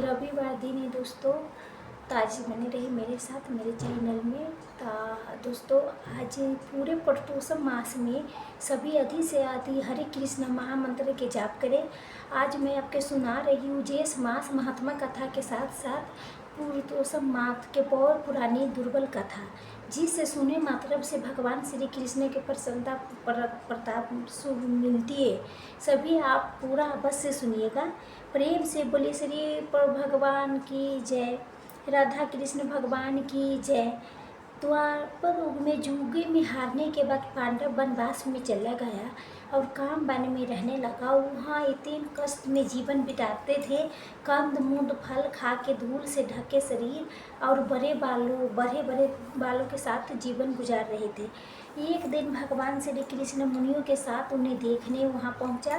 रविवार दिन है दोस्तों। तो आज बने रही मेरे साथ मेरे चैनल में। दोस्तों, आज पूरे पुरुषोत्तम मास में सभी अधि से अधि हरे कृष्ण महामंत्र के जाप करें। आज मैं आपके सुना रही हूँ ज्येष्ठ मास महात्मा कथा के साथ साथ पुरुषोत्तम मास के बहुत पुरानी दुर्बल कथा, जिससे सुने मात्रम से भगवान श्री कृष्ण के प्रसन्नता प्रताप मिलती है। सभी आप पूरा अवश्य सुनिएगा। प्रेम से बोले श्री भगवान की जय, राधा कृष्ण भगवान की जय। द्वापर युग में जुगे में हारने के बाद पांडव वनवास में चला गया और काम वन में रहने लगा। वहाँ इतने कष्ट में जीवन बिताते थे। कंद मूंद फल खा के धूल से ढके शरीर और बड़े बड़े बालों के साथ जीवन गुजार रहे थे। एक दिन भगवान श्री कृष्ण मुनियों के साथ उन्हें देखने वहाँ पहुँचा।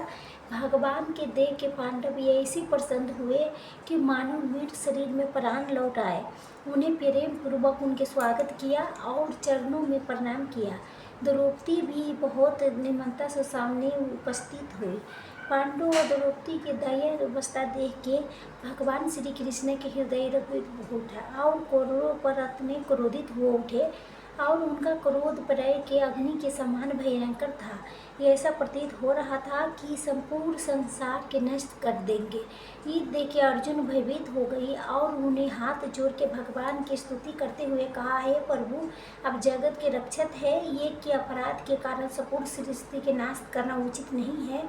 भगवान के देख के पांडव ऐसे प्रसन्न हुए कि मानो मृत शरीर में प्राण लौट आए। उन्हें प्रेम पूर्वक उनके स्वागत किया और चरणों में प्रणाम किया। द्रौपदी भी बहुत निमरता से सामने उपस्थित हुई। पांडव और द्रौपदी के दया अवस्था देख के भगवान श्री कृष्ण के हृदय रवित हो उठा और कौरवों पर अतने क्रोधित हो उठे और उनका क्रोध प्रलय के अग्नि के समान भयंकर था। ऐसा प्रतीत हो रहा था कि संपूर्ण संसार के नष्ट कर देंगे। ये देख के अर्जुन भयभीत हो गई और उन्हें हाथ जोड़ के भगवान की स्तुति करते हुए कहा, हे प्रभु, अब जगत के रक्षक है। ये के अपराध के कारण संपूर्ण सृष्टि के नाश करना उचित नहीं है।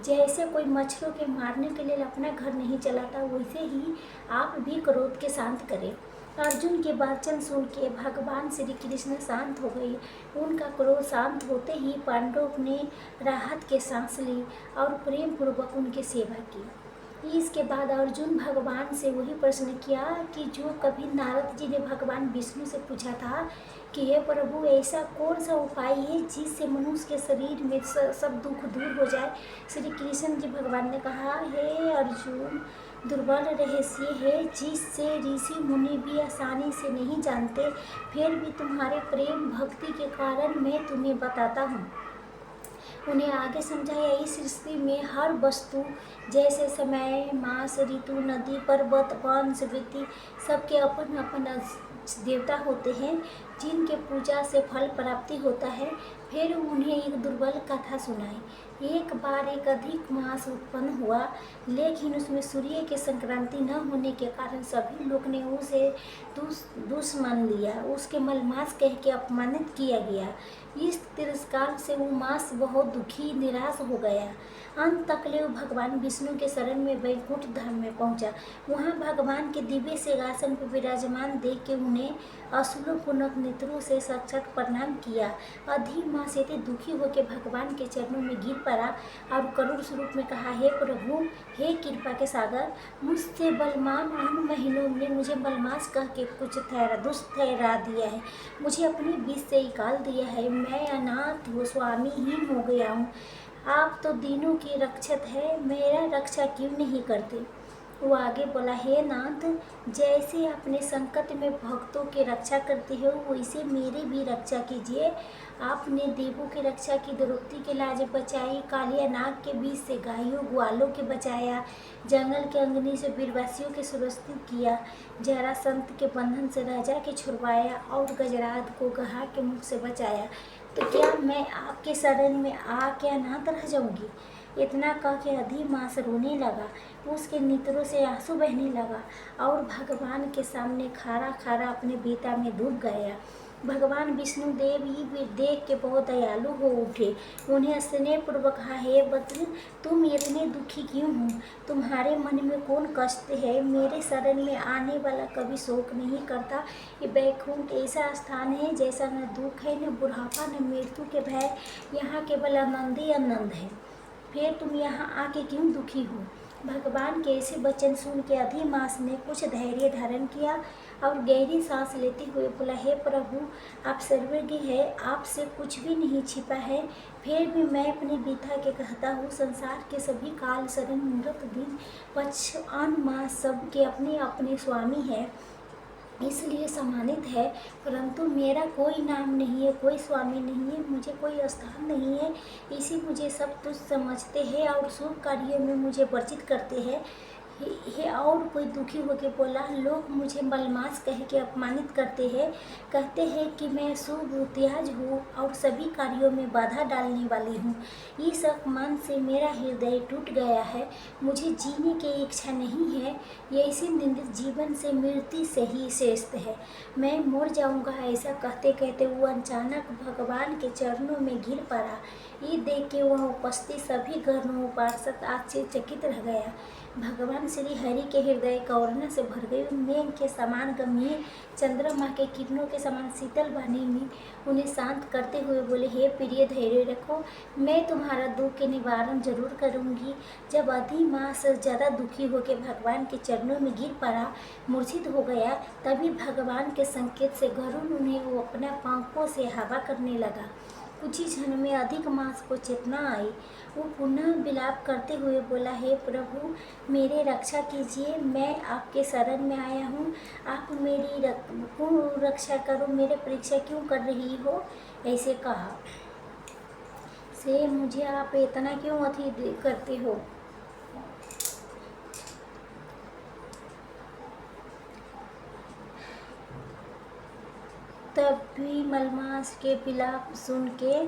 जैसे कोई मच्छरों के मारने के लिए अपना घर नहीं चलाता, वैसे ही आप भी क्रोध के शांत करें। अर्जुन के वचन सुन के भगवान श्री कृष्ण शांत हो गए। उनका क्रोध शांत होते ही पांडव ने राहत के सांस ली और प्रेम पूर्वक उनकी सेवा की। इसके बाद अर्जुन भगवान से वही प्रश्न किया कि जो कभी नारद जी ने भगवान विष्णु से पूछा था कि हे प्रभु, ऐसा कौन सा उपाय है जिससे मनुष्य के शरीर में सब दुख दूर हो जाए। श्री कृष्ण जी भगवान ने कहा, हे अर्जुन, दुर्बल रहस्य है जिससे ऋषि मुनि भी आसानी से नहीं जानते, फिर भी तुम्हारे प्रेम भक्ति के कारण मैं तुम्हें बताता हूँ। उन्हें आगे समझाया, इस सृष्टि में हर वस्तु जैसे समय, मास, ऋतु, नदी, पर्वत, वंश, व्यक्ति, सबके अपन अपन देवता होते हैं जिनके पूजा से फल प्राप्ति होता है। फिर उन्हें एक दुर्बल कथा सुनाई। एक बार एक अधिक मास उत्पन्न हुआ, लेकिन उसमें सूर्य के संक्रांति न होने के कारण सभी लोग ने उसे दुश्मन लिया। उसके मलमास कह के अपमानित किया गया। इस तिरस्कार से वो मास बहुत दुखी निराश हो गया। अंत तक ले भगवान विष्णु के शरण में वैकुंठ धाम में पहुंचा। वहां भगवान के दिव्य सिंहासन पर विराजमान देख के उन्हें अश्रुपूर्वक नेत्रों से साक्षात प्रणाम किया। अधिक मास इतने दुखी होकर भगवान के चरणों में गिर पड़ा और करुण स्वरूप में कहा, हे प्रभु, हे कृपा के सागर, मुझसे बलवान अन्य महीनों ने मुझे बलमास कह के कुछ दुष्ट ठहरा दिया है। मुझे अपनी विष से निकाल दिया है। मैं अनाथ स्वामीहीन हो गया हूँ। आप तो दीनों के रक्षक है, मेरा रक्षा क्यों नहीं करते। वो आगे बोला, हे नाथ, जैसे अपने संकट में भक्तों की रक्षा करते हो, वैसे मेरी भी रक्षा कीजिए। आपने देवों की रक्षा की, द्रौपदी के लाज बचाई, कालिया नाग के बीच से गायों ग्वालों के बचाया, जंगल के अग्नि से वीरवासियों के सुरक्षित किया, जरासंध के बंधन से राजा के छुड़वाया और गजराज को गहा के मुख से बचाया। तो क्या मैं आपके शरण में आ क्या अनाथ रह जाऊंगी। इतना कह के अधिमास रोने लगा। उसके नेत्रों से आंसू बहने लगा और भगवान के सामने खारा खारा अपने बेटा में डूब गया। भगवान विष्णु देव ये देख के बहुत दयालु हो उठे। उन्हें स्नेह पूर्वक कहा, हे वत्स, तुम इतने दुखी क्यों हो। तुम्हारे मन में कौन कष्ट है। मेरे शरण में आने वाला कभी शोक नहीं करता। ये वैकुंठ ऐसा स्थान है जैसा न दुख है, न बुढ़ापा, न मृत्यु के भय। यहाँ केवल आनंद ही आनंद है। फिर तुम यहाँ आके क्यों दुखी हो। भगवान के ऐसे वचन सुन के अधिमास ने कुछ धैर्य धारण किया और गहरी सांस लेते हुए बोला, हे प्रभु, आप सर्वज्ञ है, आपसे कुछ भी नहीं छिपा है। फिर भी मैं अपनी व्यथा के कहता हूँ, संसार के सभी काल, शरण, मुहूर्त, दिन, पक्ष, अन्न, मास सबके अपने अपने स्वामी है, इसलिए सम्मानित है। परंतु मेरा कोई नाम नहीं है, कोई स्वामी नहीं है, मुझे कोई स्थान नहीं है। इसी मुझे सब तुच्छ समझते हैं और शुभ कार्यों में मुझे वर्जित करते हैं। और कोई दुखी होकर बोला, लोग मुझे मलमास कह के अपमानित करते हैं, कहते हैं कि मैं शुभ त्याज हूँ और सभी कार्यों में बाधा डालने वाली हूँ। इस अपमान से मेरा हृदय टूट गया है, मुझे जीने की इच्छा नहीं है। ये इसी निंदित जीवन से मृत्यु से ही श्रेष्ठ है, मैं मर जाऊँगा। ऐसा कहते कहते वो अचानक भगवान के चरणों में गिर पड़ा। ये देख के वह उपस्थित सभी गणों पार्षद आश्चर्यचकित रह गया। भगवान श्री हरि के हृदय करुणा से भर गई, मेघ के समान गंभीर, चंद्रमा के किरणों के समान शीतल वाणी में उन्हें शांत करते हुए बोले, हे प्रिय, धैर्य रखो, मैं तुम्हारा दुख के निवारण जरूर करूंगी। जब अधिमास ज़्यादा दुखी होकर भगवान के चरणों में गिर पड़ा, मूर्छित हो गया, तभी भगवान के संकेत से गरुड़ उन्हें वो अपना पंखों से हवा करने लगा। कुछ ही क्षण में अधिक मास को चेतना आई। वो पुनः विलाप करते हुए बोला, हे प्रभु, मेरे रक्षा कीजिए, मैं आपके शरण में आया हूँ, आप मेरी क्यों रक्षा करो, मेरे परीक्षा क्यों कर रही हो। ऐसे कहा से मुझे आप इतना क्यों अति करते हो। तब भी मलमास के विलाप सुन के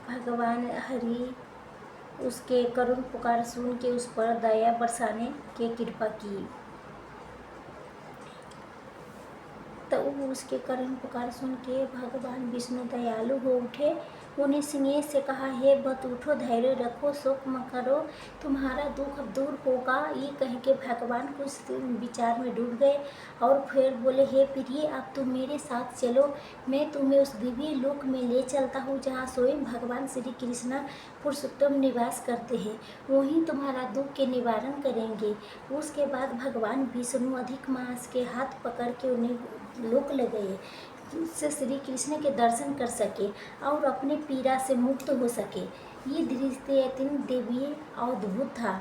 भगवान हरि उसके करुण पुकार सुन के उस पर दया बरसाने की कृपा की। तो उसके करुण पुकार सुन के भगवान विष्णु दयालु हो उठे, उन्हें सिंह से कहा, हे भक्त, उठो, धैर्य रखो, शोक मत करो, तुम्हारा दुख अब दूर होगा। ये कह के भगवान कुछ विचार में डूब गए और फिर बोले, हे प्रिय, अब तुम मेरे साथ चलो, मैं तुम्हें उस दिव्य लोक में ले चलता हूँ जहाँ स्वयं भगवान श्री कृष्ण पुरुषोत्तम निवास करते हैं, वहीं तुम्हारा दुख के निवारण करेंगे। उसके बाद भगवान विष्णु अधिक मास के हाथ पकड़ के उन्हें लोक ले गए, जिससे श्री कृष्ण के दर्शन कर सके और अपने पीड़ा से मुक्त हो सके। ये दृश्य अत्यंत दिव्य और अद्भुत था।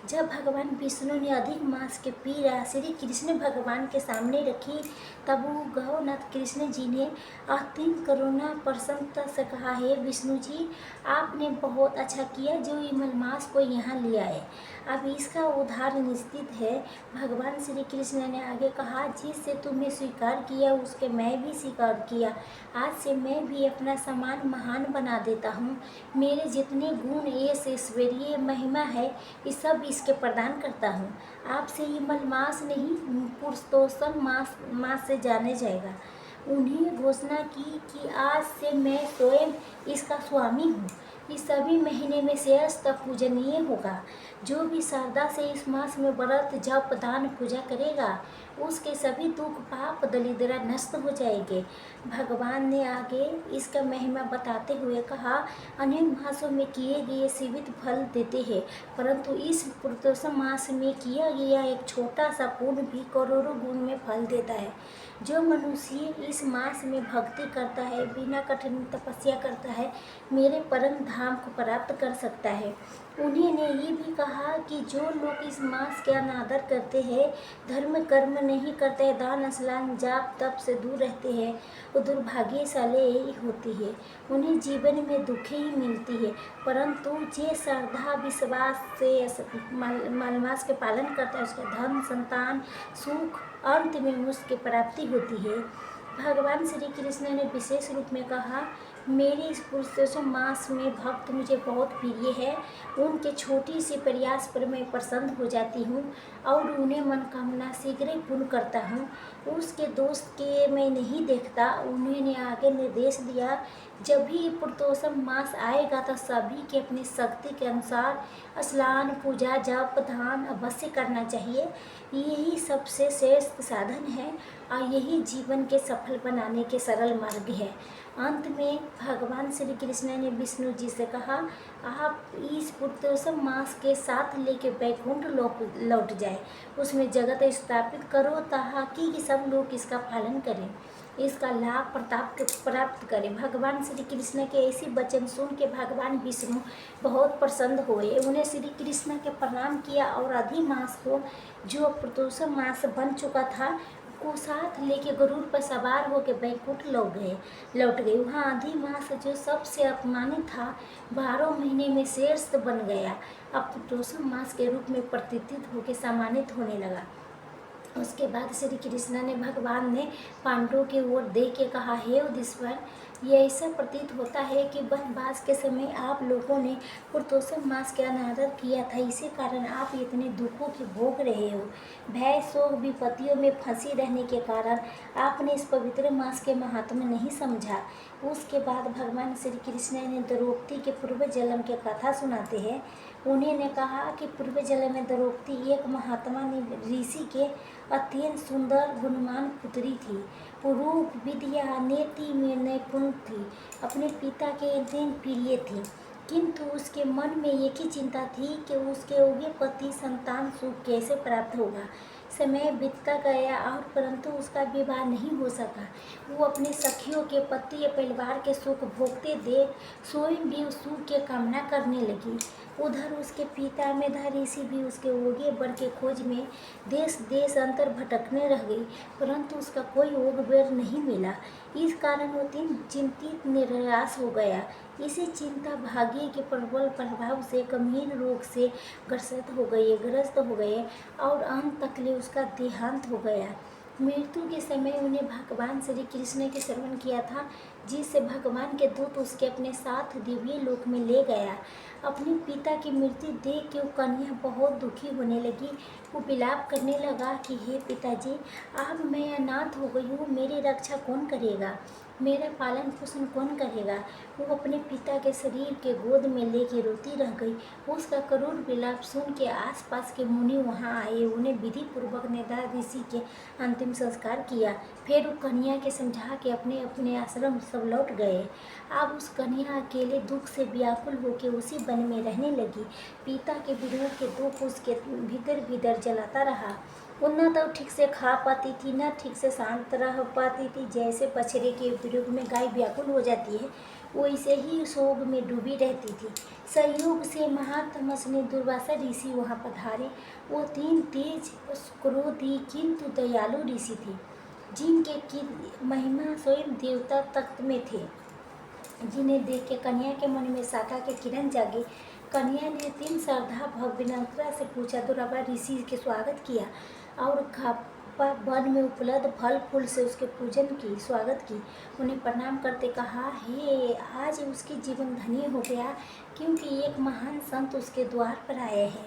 जब भगवान विष्णु ने अधिक मास के पीड़ा श्री कृष्ण भगवान के सामने रखी, तब वो गौनाथ कृष्ण जी ने अत्यंत करुणा प्रसन्नता से कहा, हे विष्णु जी, आपने बहुत अच्छा किया जो ये मलमास को यहाँ ले आए, अब इसका उद्धार निश्चित है। भगवान श्री कृष्ण ने आगे कहा, जिससे तुमने स्वीकार किया उसके मैं भी स्वीकार किया, आज से मैं भी अपना समान महान बना देता हूँ। मेरे जितने गुण, यश, ऐश्वर्य, महिमा है, ये सब इसके प्रदान करता हूँ। आपसे ये मलमास नहीं, पुरुषोत्तम मास से जाने जाएगा। उन्हें घोषणा की कि आज से मैं स्वयं इसका स्वामी हूँ। इस सभी महीने में श्रेष्ठ पूजनीय होगा। जो भी श्रद्धा से इस मास में व्रत, जप, दान, पूजा करेगा, उसके सभी दुख, पाप, दरिद्रता नष्ट हो जाएंगे। भगवान ने आगे इसका महिमा बताते हुए कहा, अन्य मासों में किए गए सीमित फल देते हैं, परंतु इस पुरुषोत्तम मास में किया गया एक छोटा सा पुण्य भी करोड़ों गुण में फल देता है। जो मनुष्य इस मास में भक्ति करता है, बिना कठिन तपस्या करता है, मेरे परम धाम को प्राप्त कर सकता है। उन्होंने ये भी कहा कि जो लोग इस मास का अनादर करते हैं, धर्म कर्म नहीं करते, दान स्नान जाप तप से दूर रहते हैं, वो दुर्भाग्यशाली होती है, उन्हें जीवन में दुख ही मिलती है। परंतु जे श्रद्धा विश्वास से मलमास के पालन करता है, उसका धन, संतान, सुख, अंत में उसकी प्राप्ति होती है। भगवान श्री कृष्ण ने विशेष रूप में कहा, मेरे इस पुरुषोत्तम मास में भक्त मुझे बहुत प्रिय है, उनके छोटी सी प्रयास पर मैं प्रसन्न हो जाती हूँ और उन्हें मनोकामना शीघ्र पूर्ण करता हूँ। उसके दोष के मैं नहीं देखता। उन्होंने आगे निर्देश दिया, जब भी पुरुषोत्तम मास आएगा तो सभी के अपनी शक्ति के अनुसार स्नान, पूजा, जप, दान अवश्य करना चाहिए। यही सबसे श्रेष्ठ साधन है और यही जीवन के सफल बनाने के सरल मार्ग है। अंत में भगवान श्री कृष्ण ने विष्णु जी से कहा, आप इस पुरुषोत्तम मास के साथ लेके वैकुंठ लौट जाए, उसमें जगत स्थापित करो ताकि सब लोग इसका पालन करें, इसका लाभ प्राप्त करें। भगवान श्री कृष्ण के ऐसी वचन सुन के भगवान विष्णु बहुत प्रसन्न हुए। उन्हें श्री कृष्ण के प्रणाम किया और अधिमास को, जो पुरुषोत्तम मास बन चुका था, को साथ लेके गरुड़ पर सवार होकर बैकुंठ लौट गए। वहाँ अधिमास जो सबसे अपमानित था 12 महीने में श्रेष्ठ बन गया। अब पुरुषोत्तम मास के रूप में प्रतिष्ठित होकर सम्मानित होने लगा। उसके बाद श्री कृष्ण ने भगवान ने पांडवों की ओर देख के कहा, हे युधिष्ठिर, ये ऐसा प्रतीत होता है कि वनवास के समय आप लोगों ने पुरुषोत्तम मास का अनादर किया था, इसी कारण आप इतने दुखों की भोग रहे हो। भय शोक विपत्तियों में फंसी रहने के कारण आपने इस पवित्र मास के महात्म्य नहीं समझा। उसके बाद भगवान श्री कृष्ण ने द्रौपदी के पूर्व जन्म की कथा सुनाते हैं। उन्होंने कहा कि पूर्व जन्म में द्रौपदी एक महात्मा ऋषि के अत्यंत सुंदर गुणवान पुत्री थी। रूप विद्या नीति में निपुण थी, अपने पिता के अत्यंत प्रिय थी, किंतु उसके मन में एक ही चिंता थी कि उसके योग्य पति संतान सुख कैसे प्राप्त होगा। समय बीतता गया और परंतु उसका विवाह नहीं हो सका। वो अपने सखियों के पति या परिवार के सुख भोगते देख स्वयं भी उस सुख की कामना करने लगी। उधर उसके पिता मेधा ऋषि भी उसके योग्य वर के खोज में देश देश अंतर भटकने रह गई, परंतु उसका कोई योग्य वर नहीं मिला। इस कारण वो चिंतित निराश हो गया। इसी चिंता भाग्य के प्रबल प्रभाव से गंभीर रोग से ग्रस्त हो गए और अंत तक ले उसका देहांत हो गया। मृत्यु के समय उन्हें भगवान श्री कृष्ण के श्रवण किया था, जिससे भगवान के दूत उसके अपने साथ दिव्य लोक में ले गया। अपने पिता की मृत्यु देख के वो कन्या बहुत दुखी होने लगी। वो विलाप करने लगा कि हे पिताजी, अब मैं अनाथ हो गई हूँ, मेरी रक्षा कौन करेगा, मेरा पालन पोषण कौन करेगा। वो अपने पिता के शरीर के गोद में लेके रोती रह गई। उसका करुण विलाप सुन के आसपास के मुनि वहाँ आए। उन्हें विधि पूर्वक मेधा ऋषि के अंतिम संस्कार किया। फिर वो कन्या के समझा के अपने अपने आश्रम सब लौट गए। अब उस कन्या अकेले दुख से व्याकुल होकर उसी वन में रहने लगी। पिता के वियोग के दुख उसके भीतर भीतर जलाता रहा। वो न तो ठीक से खा पाती थी, न ठीक से शांत रह पाती थी। जैसे बछड़े के वियोग में गाय व्याकुल हो जाती है, वैसे ही शोक में डूबी रहती थी। संयोग से महातमस्नी दुर्वासा ऋषि वहाँ पधारे। वो तीन तेज क्रोधी किंतु दयालु ऋषि थे, जिनके की महिमा स्वयं देवता तख्त में थे, जिन्हें देख के कन्या के मन में शाखा के किरण जागे। कन्या ने अत्यंत श्रद्धा भाव विनम्रता से पूछा, दुर्वासा ऋषि के स्वागत किया और खापा वन में उपलब्ध फल फूल से उसके पूजन की स्वागत की। उन्हें प्रणाम करते कहा, हे, आज उसकी जीवन धन्य हो गया, क्योंकि एक महान संत उसके द्वार पर आए हैं।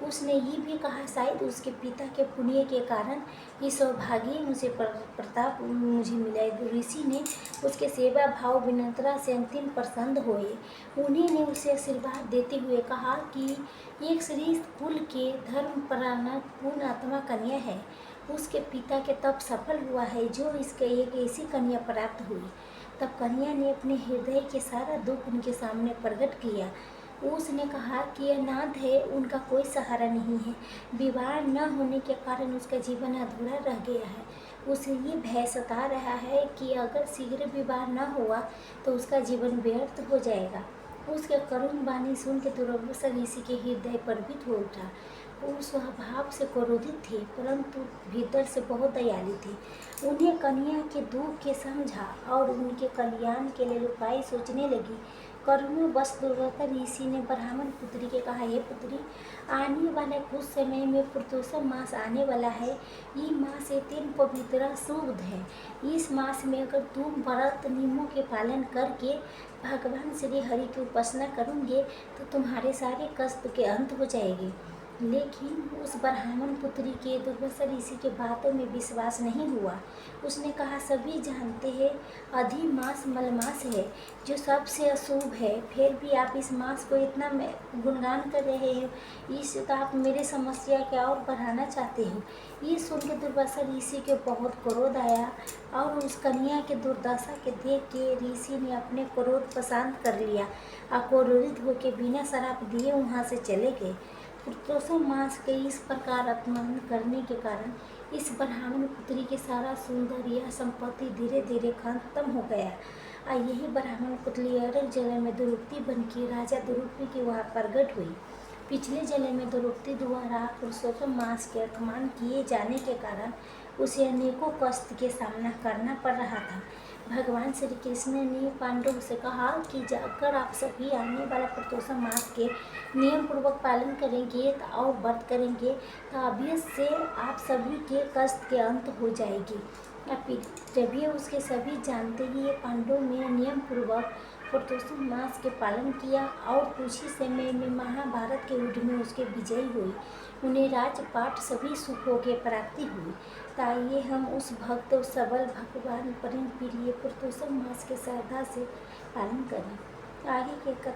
उसने ये भी कहा, शायद उसके पिता के पुण्य के कारण ये सौभाग्य मुझे प्रताप मुझे मिला। ऋषि ने उसके सेवा भाव विनम्रता से अंतिम प्रसन्न हुए। उन्होंने उसे आशीर्वाद देते हुए कहा कि एक श्रेष्ठ कुल के धर्मपरायण पूर्ण आत्मा कन्या है। उसके पिता के तप सफल हुआ है, जो इसके एक ऐसी कन्या प्राप्त हुई। तब कन्या ने अपने हृदय के सारा दुख उनके सामने प्रकट किया। उसने कहा कि अनाथ है, उनका कोई सहारा नहीं है। विवाह न होने के कारण उसका जीवन अधूरा रह गया है। उसे ये भय सता रहा है कि अगर शीघ्र विवाह न हुआ तो उसका जीवन व्यर्थ हो जाएगा। उसके करुण वाणी सुन के दुर्वासा ऋषि के हृदय प्रभावित हो उठा। वो स्वभाव से क्रोधित थे, परंतु भीतर से बहुत दयालु थे। उन्हें कन्या के दुख के समझा और उनके कल्याण के लिए उपाय सोचने लगी। करुणावश दुर्वासा ऋषि ने ब्राह्मण पुत्री के कहा, हे पुत्री, आने वाले कुछ समय में पुरुषोत्तम मास आने वाला है। ये मास अत्यंत पवित्र शुभ है। इस मास में अगर तुम व्रत नियमों के पालन करके भगवान श्री हरि की उपासना करोगे तो तुम्हारे सारे कष्ट के अंत हो जाएंगे। लेकिन उस ब्राह्मण पुत्री के दुर्वासा ऋषि के बातों में विश्वास नहीं हुआ। उसने कहा, सभी जानते हैं अधिमास मलमास है, जो सबसे अशुभ है, फिर भी आप इस मास को इतना गुणगान कर रहे हो, इससे तो आप मेरे समस्या क्या और बढ़ाना चाहते हो। ये सुन के दुर्वासा ऋषि के बहुत क्रोध आया और उस कन्या के दुर्दशा के देख के ऋषि ने अपने क्रोध को शांत कर लिया। क्रोधित होकर बिना शराब दिए वहाँ से चले गए। पुरुषोत्तम मास के इस प्रकार अपमान करने के कारण इस ब्राह्मण पुत्री के सारा सुंदर यह संपत्ति धीरे धीरे खत्म हो गया। और यही ब्राह्मण पुत्री अरब जल में द्रौपदी बन के राजा द्रौपदी के वहाँ प्रकट हुई। पिछले जन्म में द्रौपदी द्वारा पुरुषोत्तम मास के अपमान किए जाने के कारण उसे अनेकों कष्ट के सामना करना पड़ रहा था। भगवान श्री कृष्ण ने पांडवों से कहा कि अगर आप सभी आने वाला पुरुषोत्तम मास के नियम पूर्वक पालन करेंगे और व्रत करेंगे तो अवश्य से आप सभी के कष्ट के अंत हो जाएगी। तभी उसके सभी जानते ही ये पांडवों ने नियम पूर्वक पुरुषोत्तम मास के पालन किया और कुछ ही समय में महाभारत के युद्ध में उसके विजयी हुई। उन्हें राजपाट सभी सुखों की प्राप्ति हुई। ताइए हम उस भक्त और सबल भगवान प्रेम प्रिय पुरुषोत्तम मास के श्रद्धा से पालन करें। आगे के